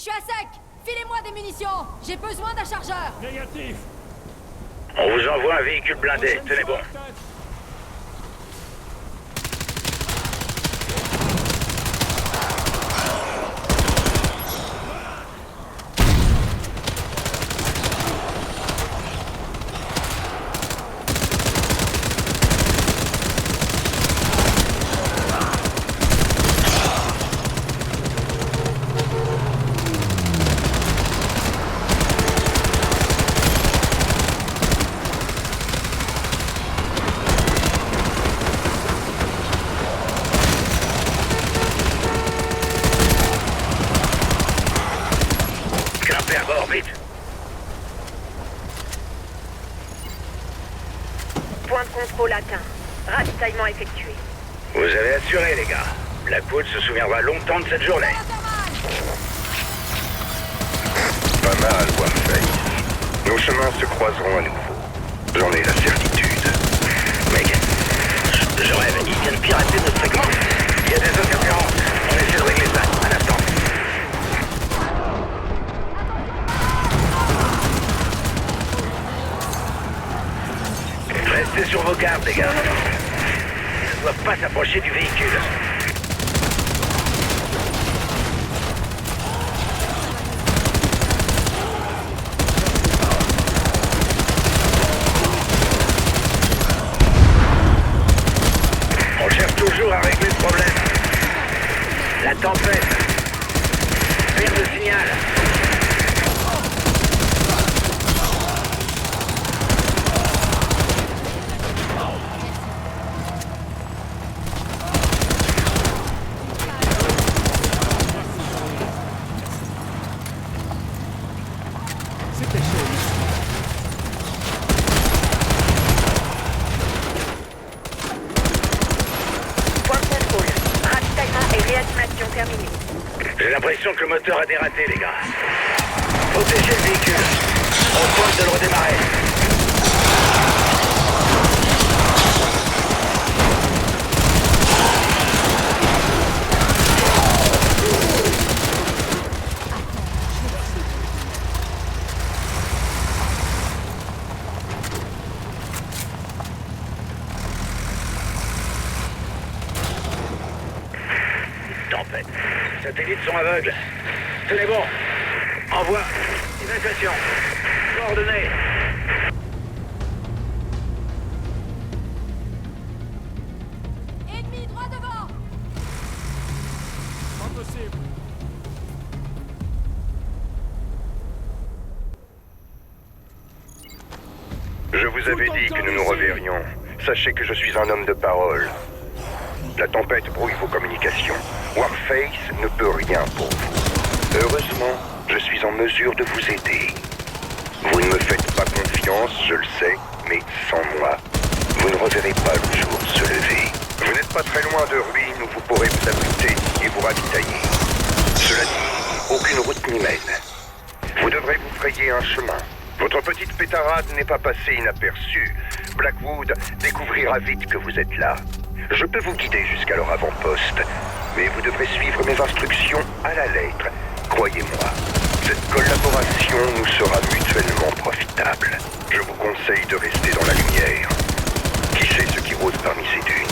suis à sec. Filez-moi des munitions. J'ai besoin d'un chargeur. Négatif. On vous envoie un véhicule blindé. Tenez bon. Scrapper à bord, vite. Point de contrôle atteint. Ravitaillement effectué. Vous avez assuré, les gars. Blackwood se souviendra longtemps de cette journée. Pas mal, Warface. Nos chemins se croiseront à nouveau. J'en ai la certitude. Mec, je rêve. Ils viennent pirater notre segment. Il y a des interférences. On essaie de régler ça. Un instant. Restez sur vos gardes, les gars. Ils ne doivent pas s'approcher du véhicule. On cherche toujours à régler le problème. La tempête. Perte de signal. C'était chaud. Point de contrôle. Ravitaillement et réanimation terminée. J'ai l'impression que le moteur a dératé, les gars. Protégez le véhicule. On tente de le redémarrer. Tempête. Les satellites sont aveugles. Tenez bon. Envoie. Évacuation. Coordonnées. Ennemi droit devant. Pas possible. Je vous avais dit que nous nous reverrions. Sachez que je suis un homme de parole. La tempête brouille vos communications. Warface ne peut rien pour vous. Heureusement, je suis en mesure de vous aider. Vous ne me faites pas confiance, je le sais, mais sans moi, vous ne reverrez pas le jour se lever. Vous n'êtes pas très loin de ruines où vous pourrez vous abriter et vous ravitailler. Cela dit, aucune route n'y mène. Vous devrez vous frayer un chemin. Votre petite pétarade n'est pas passée inaperçue. Blackwood découvrira vite que vous êtes là. Je peux vous guider jusqu'à leur avant-poste, mais vous devrez suivre mes instructions à la lettre. Croyez-moi, cette collaboration nous sera mutuellement profitable. Je vous conseille de rester dans la lumière. Qui sait ce qui rôde parmi ces dunes?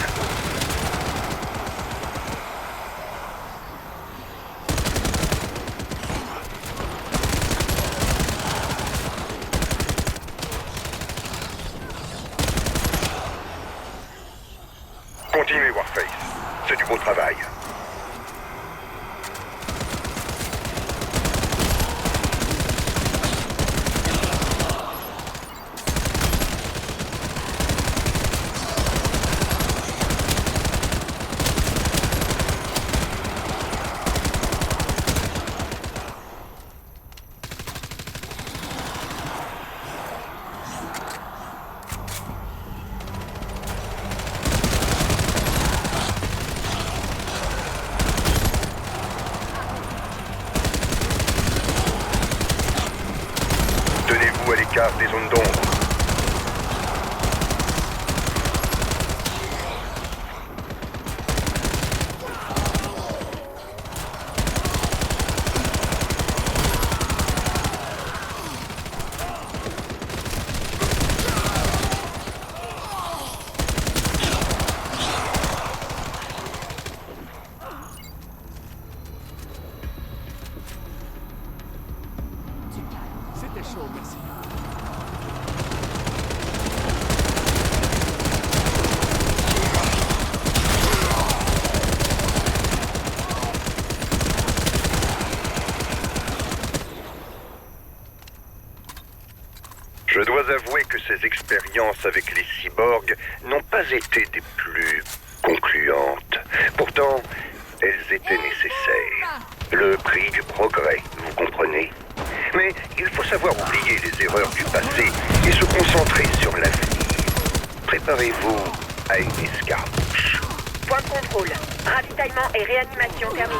Continuez, Warface. C'est du beau travail. Tenez-vous à l'écart des zones d'ombre. mes expériences avec les cyborgs n'ont pas été des plus concluantes. Pourtant, elles étaient nécessaires. Le prix du progrès, vous comprenez? Mais il faut savoir oublier les erreurs du passé et se concentrer sur l'avenir. Préparez-vous à une escarmouche. Point de contrôle. Ravitaillement et réanimation terminés.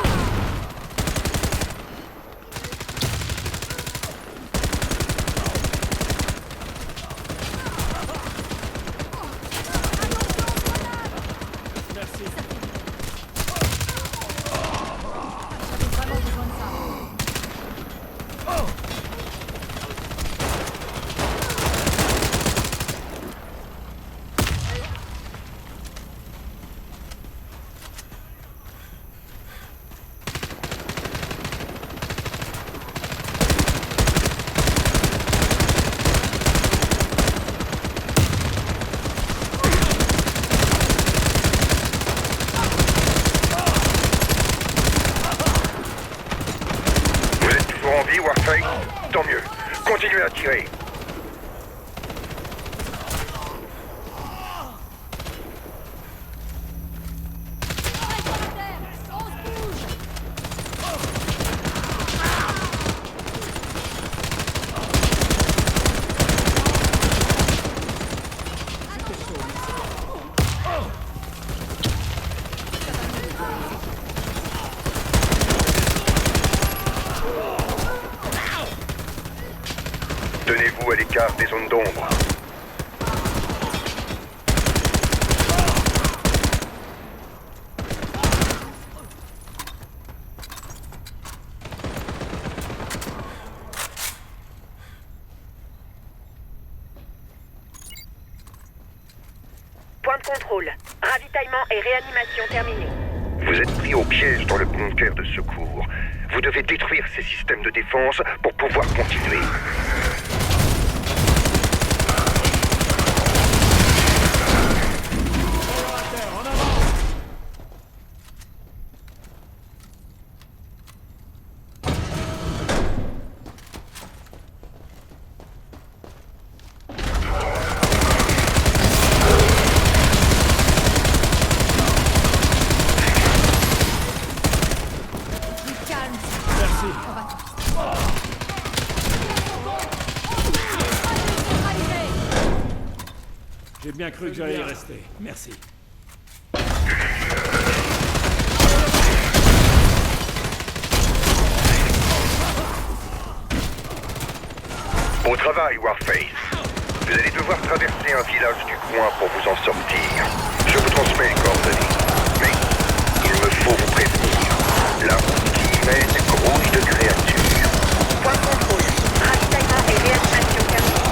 Vraiment besoin de ça. Vous êtes toujours en vie, Warface? Tant mieux. Continuez à tirer. Reste à terre. On se bouge. Tenez-vous à l'écart des zones d'ombre. Point de contrôle. Ravitaillement et réanimation terminés. Vous êtes pris au piège dans le bunker de secours. Vous devez détruire ces systèmes de défense pour pouvoir continuer. Calme. Merci. On va neutraliser. J'ai bien cru que j'allais y rester. Merci. Au travail, Warface. Vous allez devoir traverser un village du coin pour vous en sortir. Je vous transmets les coordonnées. Mais il me faut vous prévenir. La route qui y mène grouille de créatures. Point de contrôle. Ravitaillement et réanimation terminés.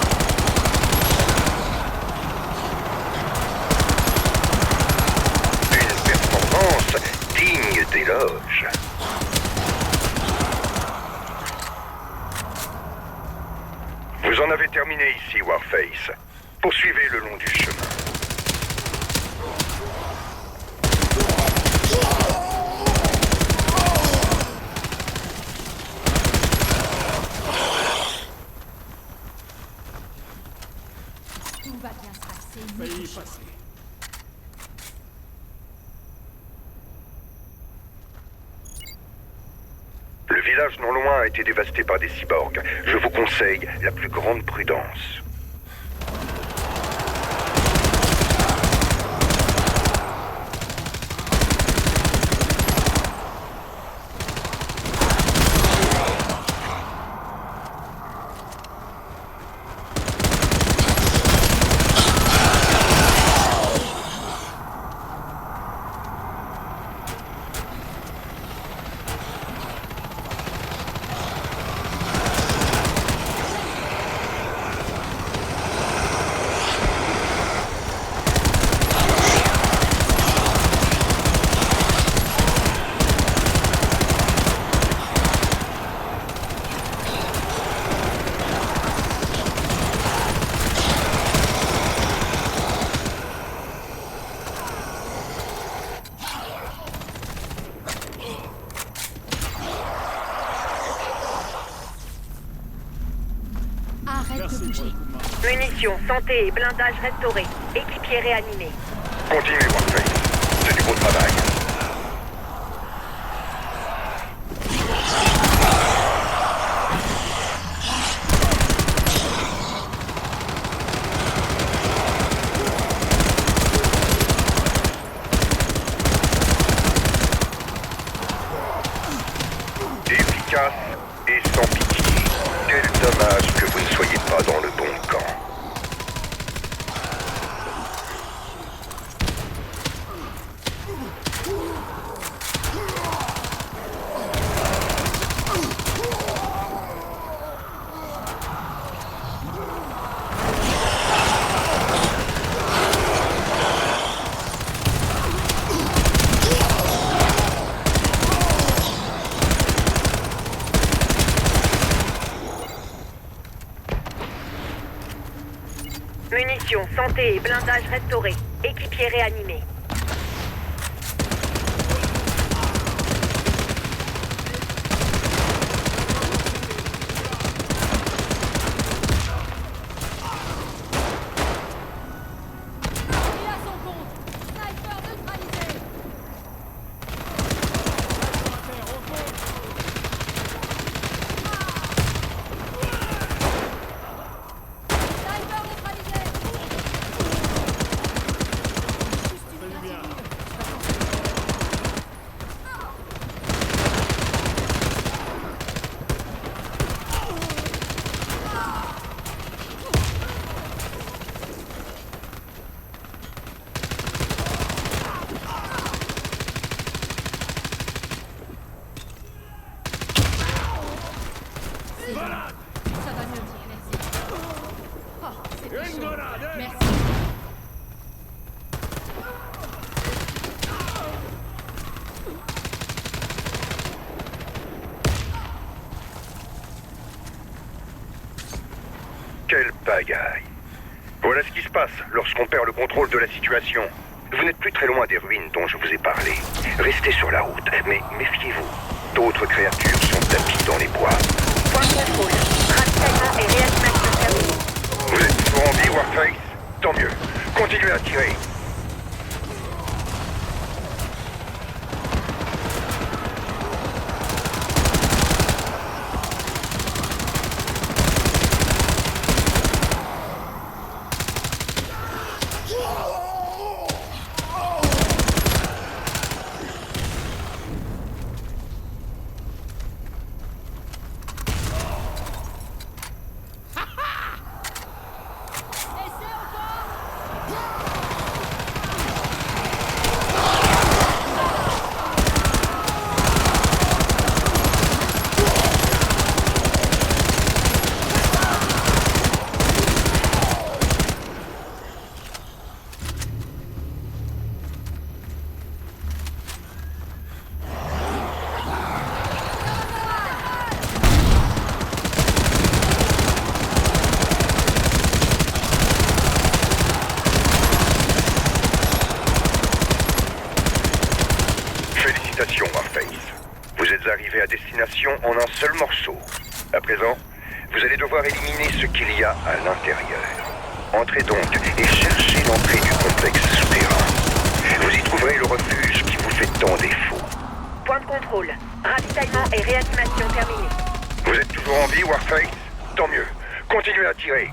Une performance digne d'éloge. Vous en avez terminé ici, Warface. Poursuivez le long du chemin. Tout va bien se passer. Failli y passer. Le village non loin a été dévasté par des cyborgs. Je vous conseille la plus grande prudence. Munitions, santé et blindage restaurés. Équipier réanimé. Continuez, Warface. C'est du beau travail. Efficace et sans pitié. Quel dommage que vous ne soyez pas dans le bon camp. Munitions, santé et blindage restaurés. Équipier réanimé. Il a son compte. Sniper neutralisé. Sniper neutralisé. Ça va mieux, merci. Oh, c'était Une chaud. grenade, hein. Merci. Quelle pagaille. Voilà ce qui se passe lorsqu'on perd le contrôle de la situation. Vous n'êtes plus très loin des ruines dont je vous ai parlé. Restez sur la route, mais méfiez-vous. D'autres créatures sont tapies dans les bois. Point de contrôle. Ravitaillement et réanimation terminée. Vous êtes toujours en vie, Warface? Tant mieux. Continuez à tirer. Essai encore. Félicitations, Warface. Vous êtes arrivé à destination en un seul morceau. À présent, vous allez devoir éliminer ce qu'il y a à l'intérieur. Entrez donc et cherchez l'entrée du complexe souterrain. Vous y trouverez le refuge qui vous fait tant défaut. Point de contrôle. Ravitaillement et réanimation terminée. Vous êtes toujours en vie, Warface? Tant mieux. Continuez à tirer.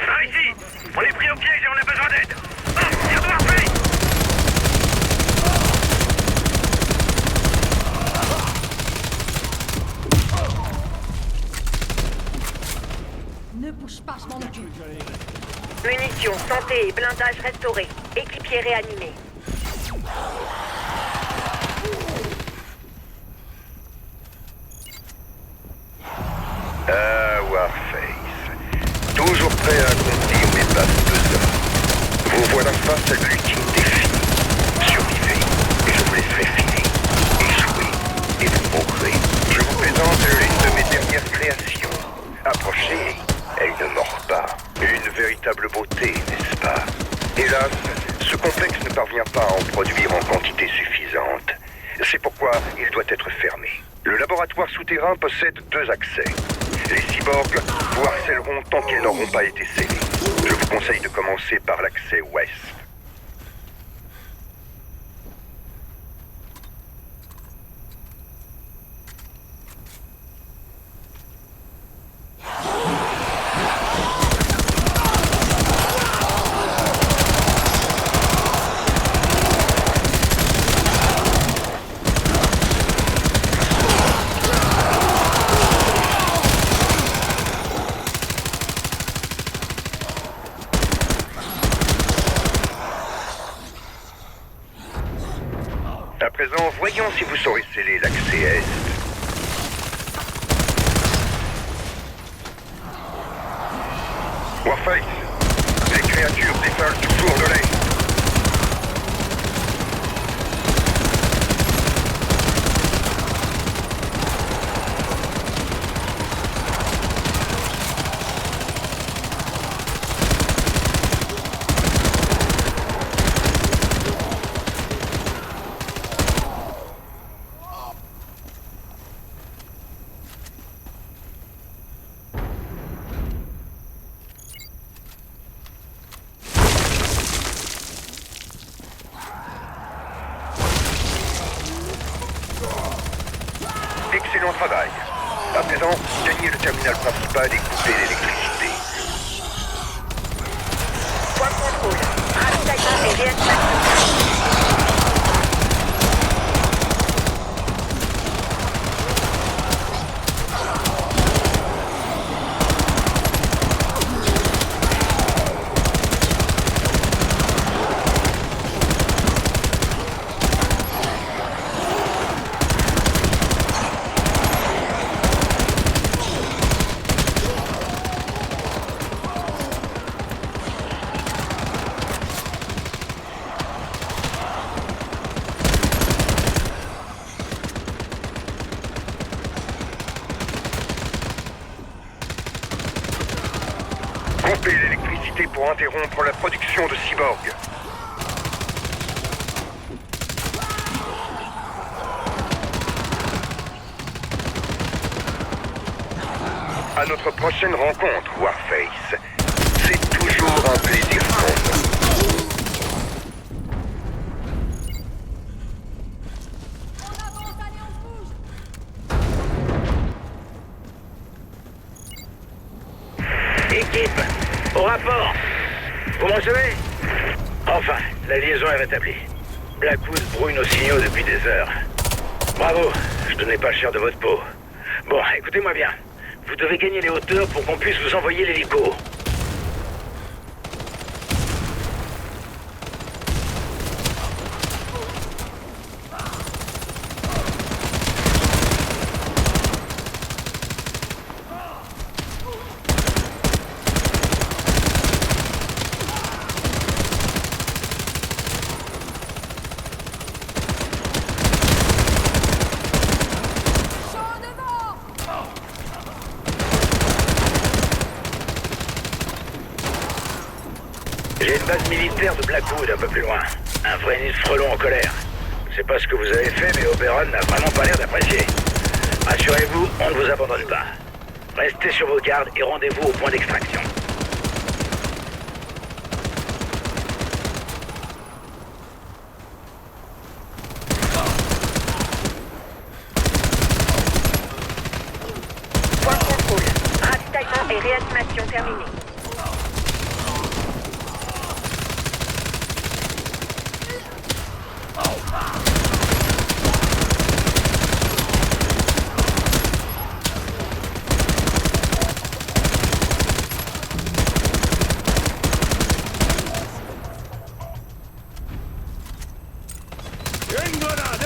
Par ici! On est pris au piège et on a besoin d'aide! Tire de Warface! Ne bouge pas, je m'en occupe. Munitions, santé et blindage restaurés. Équipier réanimé. Ah, Warface. Toujours prêt à accomplir mes basses besognes. Vous voilà face à l'ultime défi. Survivez, et je vous laisserai filer. Échouez, et vous mourrez. Je vous présente l'une de mes dernières créations. Approchez, elle ne mord pas. Une véritable beauté, n'est-ce pas? Hélas, ce complexe ne parvient pas à en produire en quantité suffisante. C'est pourquoi il doit être fermé. Le laboratoire souterrain possède 2 accès. Les cyborgs vous harcèleront tant qu'ils n'auront pas été scellés. Je vous conseille de commencer par l'accès ouest. À présent, voyons si vous saurez sceller l'accès est. Warface, les créatures déferlent toujours de l'est. Excellent travail. À présent, gagnez le terminal principal et coupez l'électricité. Point de contrôle. Ravitaillement et réanimation. Coupez l'électricité pour interrompre la production de cyborgs. À notre prochaine rencontre, Warface. C'est toujours un plaisir pour nous. On avance, allez, on se bouge. Équipe, au rapport. Vous me recevez? Enfin, la liaison est rétablie. Blackwood brouille nos signaux depuis des heures. Bravo, je donnais pas cher de votre peau. Bon, écoutez-moi bien. Vous devez gagner les hauteurs pour qu'on puisse vous envoyer l'hélico. Chaud devant. J'ai une base militaire de Blackwood un peu plus loin. Un vrai nid de frelons en colère. Je sais pas ce que vous avez fait, mais Oberon n'a vraiment pas l'air d'apprécier. Rassurez-vous, on ne vous abandonne pas. Restez sur vos gardes et rendez-vous au point d'extraction. Point de contrôle. Ravitaillement et réanimation terminés. Une grenade,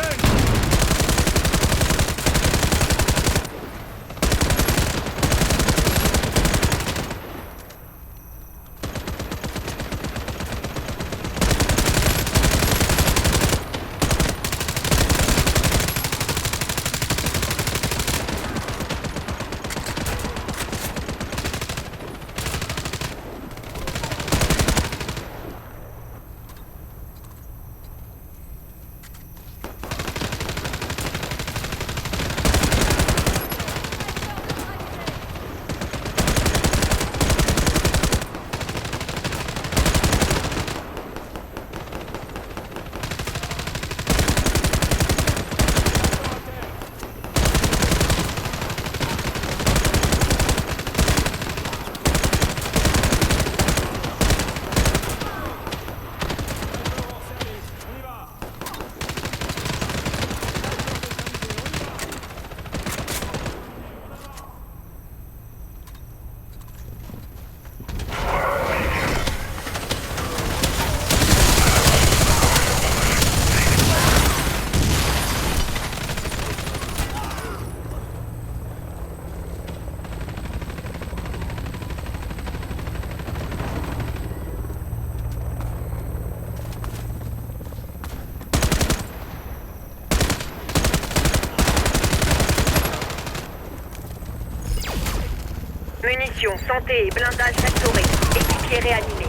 Munitions, santé et blindage restaurés. Équipier réanimé.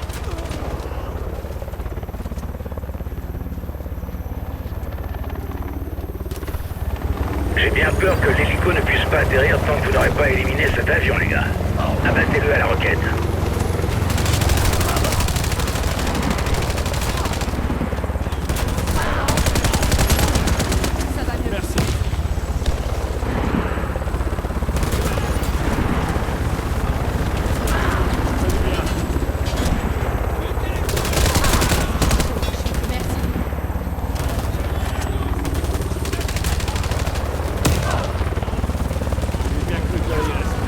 J'ai bien peur que l'hélico ne puisse pas atterrir tant que vous n'aurez pas éliminé cet avion, les gars. Abattez-le à la roquette. Ça va mieux. Merci. Merci. J'ai bien cru que j'allais y rester.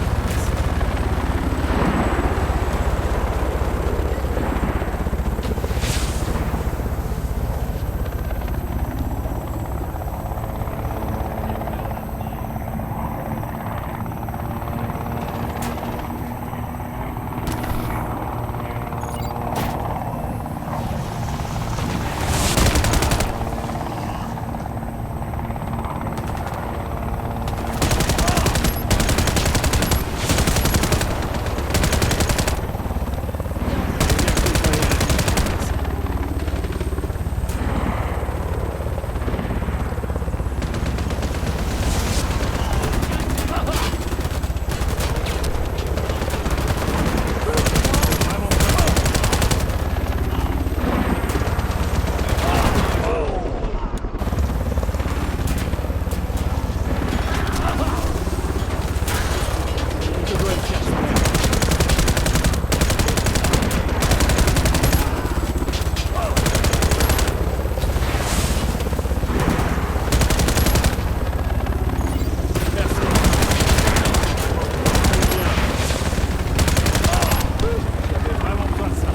Je dois le faire soi-même. Merci. J'avais vraiment besoin de ça.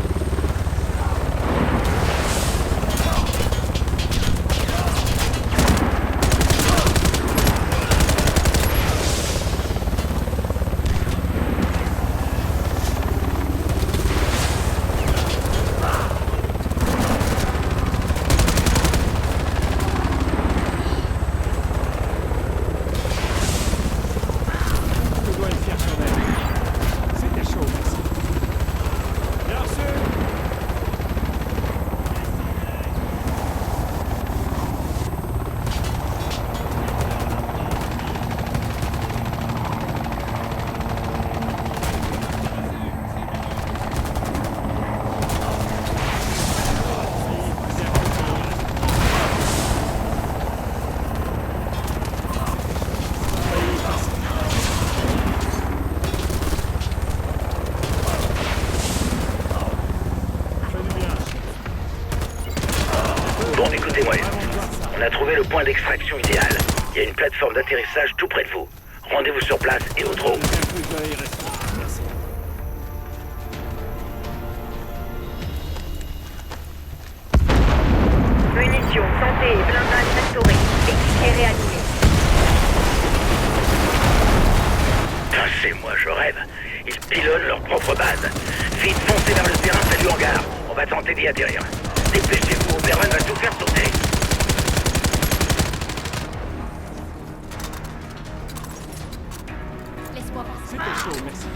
Je dois le faire soi-même. C'était chaud, merci. Bien reçu. Fais du bien. Bon, écoutez-moi. On a trouvé le point d'extraction idéal. Il y a une plateforme d'atterrissage tout près de vous. Rendez-vous sur place et au trot. J'ai bien cru que j'allais y rester. Merci. Munitions, santé et blindage restaurés. Équipier réanimé. Moi, je rêve. Ils pilonnent leur propre base. Vite, foncez vers le terrain près du hangar. On va tenter d'y atterrir. Dépêchez-vous, Oberman va tout faire sauter. Laisse-moi passer. C'était chaud, merci.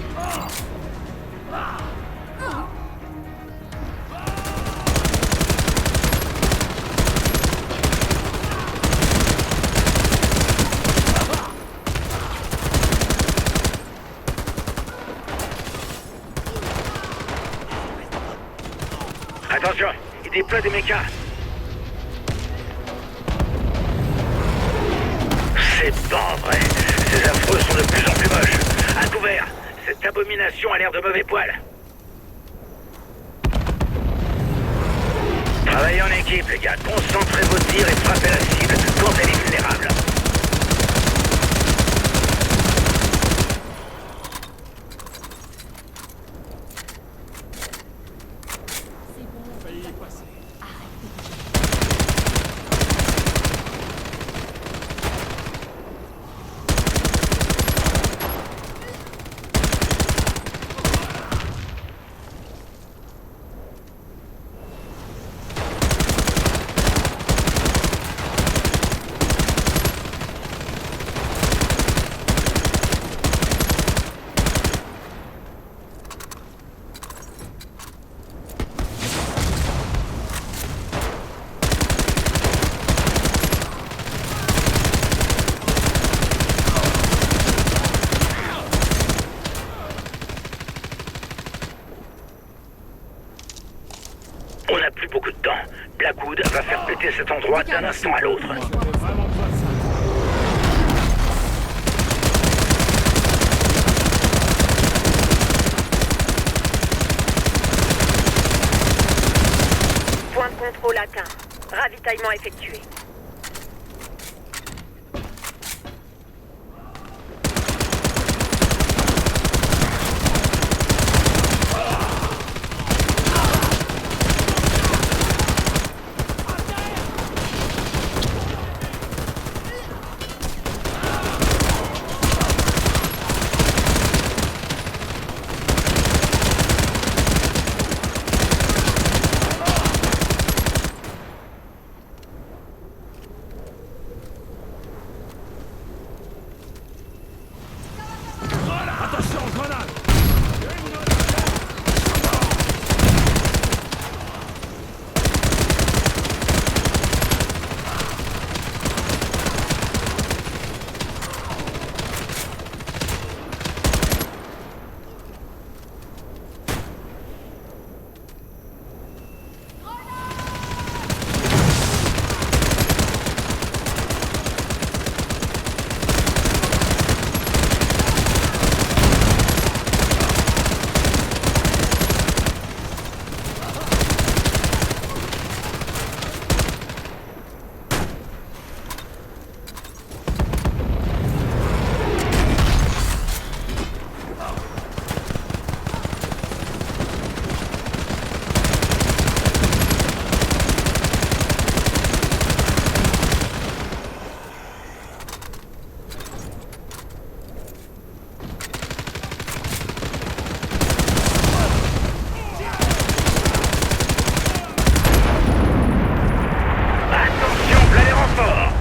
Attention, ils déploient des mechas. C'est pas vrai. Ces affreux sont de plus en plus moches. À couvert. Cette abomination a l'air de mauvais poil. Travaillez en équipe, les gars. Concentrez vos tirs et frappez la cible quand elle est vulnérable. C'est bon. Failli y passer. beaucoup de temps. Blackwood va faire péter cet endroit d'un instant à l'autre. J'aurais vraiment besoin de ça. Point de contrôle atteint. Ravitaillement effectué. Attention, grenade! Attention, plein les renforts!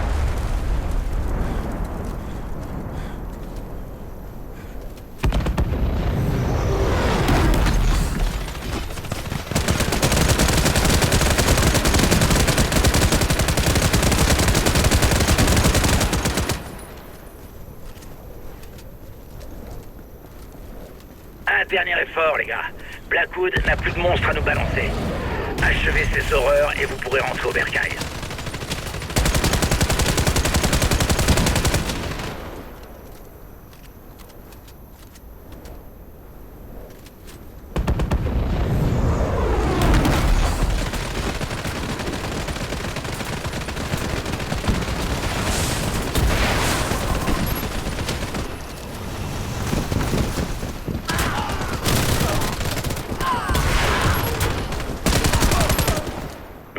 Un dernier effort, les gars. Blackwood n'a plus de monstres à nous balancer. Achevez ces horreurs et vous pourrez rentrer au bercail.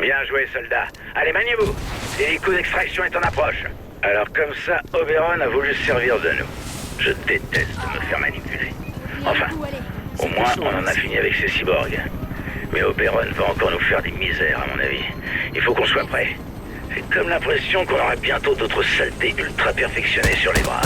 Bien joué, soldats. Allez, maniez-vous. L'hélico d'extraction est en approche. Alors comme ça, Oberon a voulu se servir de nous. Je déteste me faire manipuler. Enfin, au moins, on en a fini avec ces cyborgs. Mais Oberon va encore nous faire des misères, à mon avis. Il faut qu'on soit prêt. J'ai comme l'impression qu'on aura bientôt d'autres saletés ultra perfectionnées sur les bras.